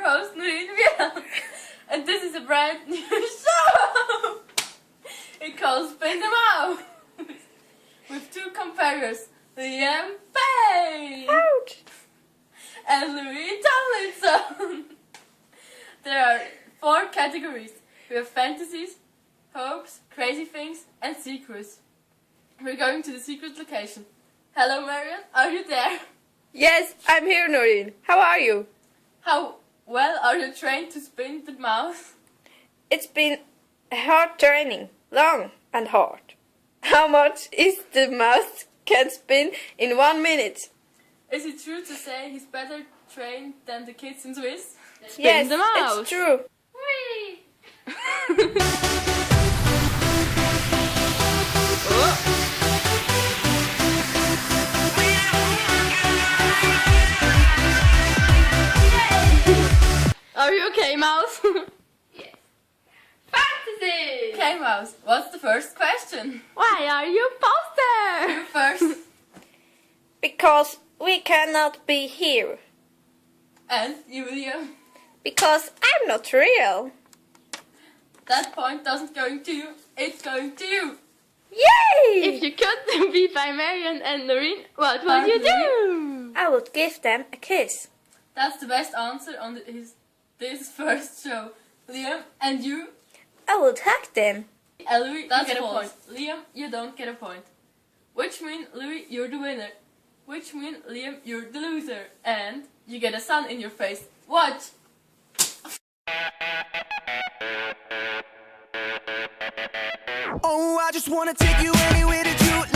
host, Noreen Viel. And this is a brand new show! It calls Spin Them Out! With two competitors, Liam Payne! Ouch! And Louis Tomlinson! There are 4 categories. We have fantasies, hopes, crazy things, and secrets. We're going to the secret location. Hello Marion, are you there? Yes, I'm here, Noreen. How are you? How well are you trained to spin the mouse? It's been a hard training, long and hard. How much is the mouse can spin in 1 minute? Is it true to say he's better trained than the kids in Swiss? Yes, the mouse. it's true. Whee! Are you okay, Mouse? Yes. Fantasy! Okay, Mouse, what's the first question? Why are you poster? You first. Because we cannot be here. And you, Liam. Because I'm not real. That point doesn't going to you, it's going to you. Yay! If you could be by Marion and Noreen, what would you do? I would give them a kiss. That's the best answer on this first show. Liam, and you? I would hug them. Louis, That's you get false. a point. Liam, you don't get a point. Which mean, Louis, you're the winner. Which mean, Liam, you're the loser. And you get a sun in your face. Watch! Oh, I just wanna take you anywhere that you